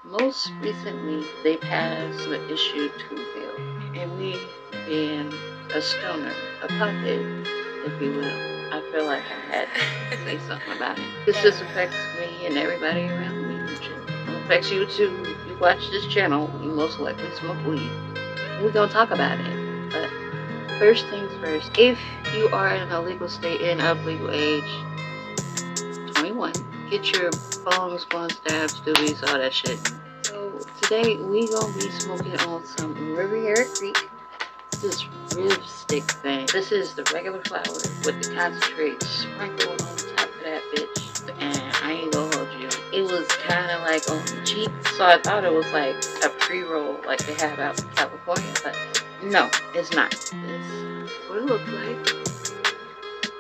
Most recently, they passed the issue 2 bill, and we, being a stoner, a pothead, if you will, I feel like I had to say something about it. This just affects me and everybody around me. It affects you too. You watch this channel, you most likely smoke weed. We're gonna talk about it, but first things first, if you are in a legal state and of legal age, 21, get your bongs, blunt stabs, doobies, all that shit. So today we gonna be smoking on some Riviera Creek. This rib stick thing. This is the regular flour with the concentrate sprinkled on top of that bitch. And I ain't gonna hold you. It was kind of like on the cheap, so I thought it was like a pre-roll like they have out in California, but no, it's not. This is what it looks like.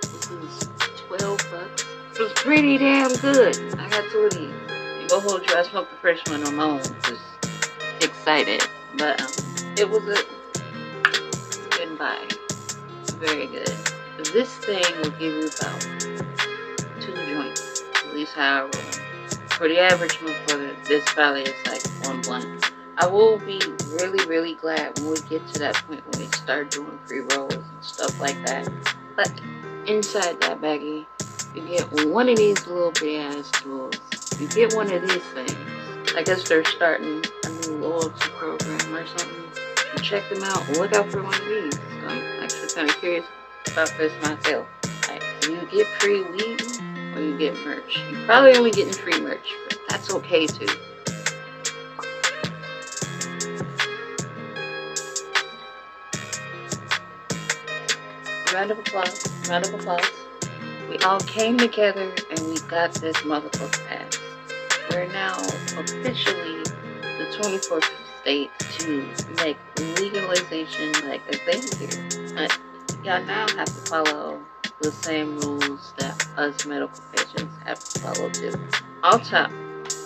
This is 12 bucks. It was pretty damn good. I got 2 of these. And go hold you. I smoked the first one on my own. Just excited. But it was a good buy. Very good. This thing will give you about 2 joints. At least how I roll. For the average motherfucker, this probably is like 1 blunt. I will be really glad when we get to that point when we start doing pre-rolls and stuff like that. But inside that baggie, you get one of these little big ass tools. You get one of these things. I guess they're starting a new loyalty program or something. So check them out and look out for one of these. So I'm actually kind of curious about this myself. Like, do you get free weed or you get merch? You're probably only getting free merch, but that's okay too. Round of applause. Round of applause. We all came together and we got this motherfucker passed. We're now officially the 24th state to make legalization like a thing here. But y'all now have to follow the same rules that us medical patients have to follow too. All top,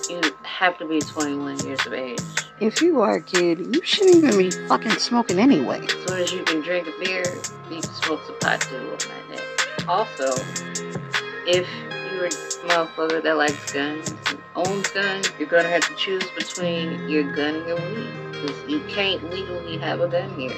you have to be 21 years of age. If you are a kid, you shouldn't even be fucking smoking anyway. As soon as you can drink a beer, you can smoke some pot too on that day. Also, if you're a motherfucker that likes guns and owns guns, you're gonna have to choose between your gun and your weed. Because you can't legally have a gun here.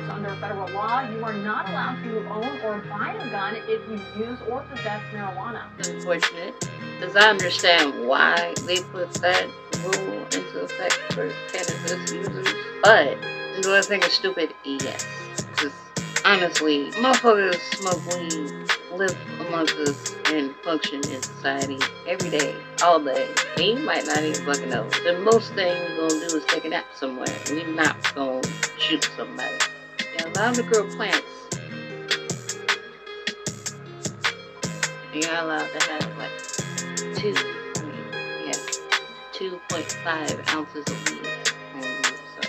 Under federal law, you are not allowed to own or buy a gun if you use or possess marijuana. It's unfortunate, because I understand why they put that rule into effect for cannabis users. But, do I think it's stupid? Yes. Because, honestly, motherfuckers smoke weed, live amongst us, and function in society every day, all day. And you might not even fucking know. The most thing we're gonna do is take a nap somewhere. We're not gonna shoot somebody. You're allowed to grow plants. You're allowed to have like 2.5 ounces of weed on you, so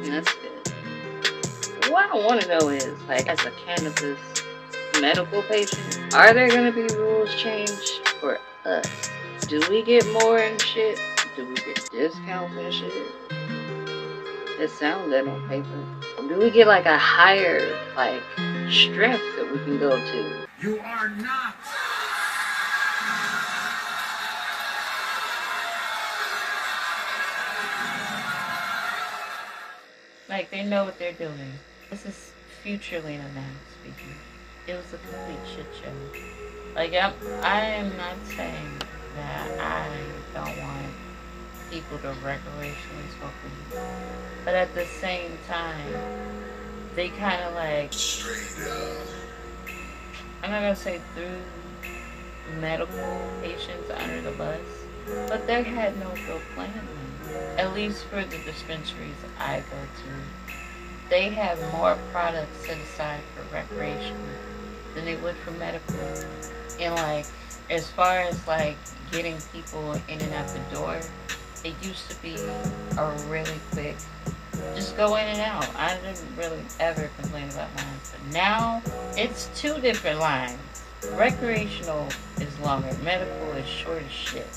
that's good. What I want to know is, like, as a cannabis medical patient, are there going to be rules changed for us? Do we get more and shit? Do we get discounts and shit? It sounds good on paper. Do we get like a higher, like, strength that we can go to? You are not. Like, they know what they're doing. This is future Lena now speaking. It was a complete shit show. Like, I am not saying that I don't want people to recreationally smoke weed. But at the same time, they kind of like, I'm not going to say threw medical patients under the bus, but they had no real plan. At least for the dispensaries I go to, they have more products set aside for recreational than they would for medical. And like, as far as like getting people in and out the door, it used to be a really quick, just go in and out. I didn't really ever complain about lines, but now it's 2 different lines. Recreational is longer, medical is short as shit.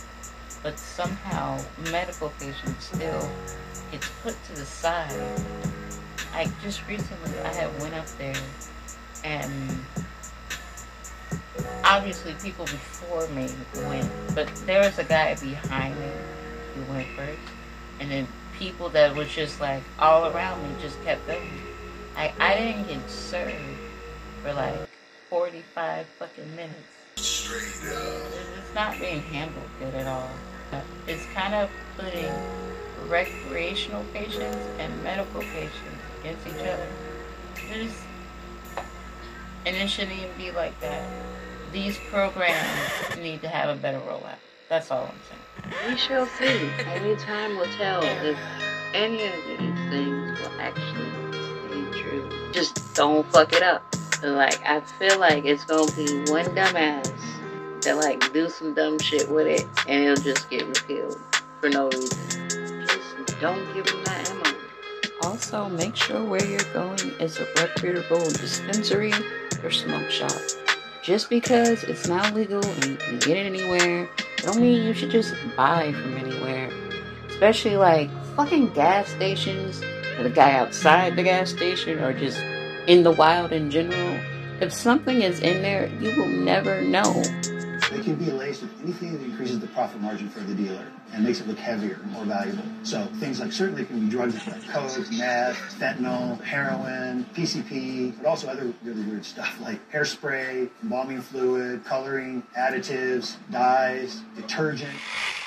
But somehow medical patients still gets put to the side. Like, just recently I had went up there, and obviously people before me went, but there was a guy behind me you went first. And then people that was just like all around me just kept going. I didn't get served for like 45 fucking minutes. It's not being handled good at all. It's kind of putting recreational patients and medical patients against each other. And it shouldn't even be like that. These programs need to have a better rollout. That's all I'm saying. We shall see. Only time will tell if any of these things will actually stay true. Just don't fuck it up. Like, I feel like it's gonna be one dumbass that like do some dumb shit with it and it'll just get repealed for no reason. Just don't give them that ammo. Also, make sure where you're going is a reputable dispensary or smoke shop. Just because it's not legal and you can get it anywhere, don't mean you should just buy from anywhere. Especially like fucking gas stations, or the guy outside the gas station, or just in the wild in general. If something is in there, you will never know. They can be laced with anything that increases the profit margin for the dealer and makes it look heavier, more valuable. So things like, certainly can be drugs like coke, meth, fentanyl, heroin, PCP, but also other really weird stuff like hairspray, embalming fluid, coloring, additives, dyes, detergent.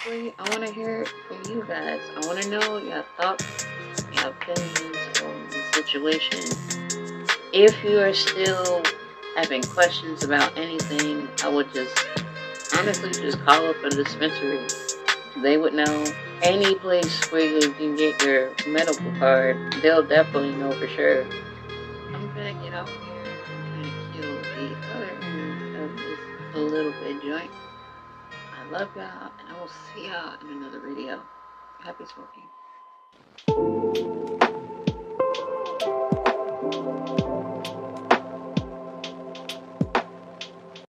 I want to hear it from you guys. I want to know your thoughts, your opinions on the situation. If you are still having questions about anything, I would just honestly just call up a dispensary. They would know. Any place where you can get your medical card, they'll definitely know for sure. I'm gonna get off here. I'm gonna kill the other end of this a little bit joint. I love y'all, and I will see y'all in another video. Happy smoking.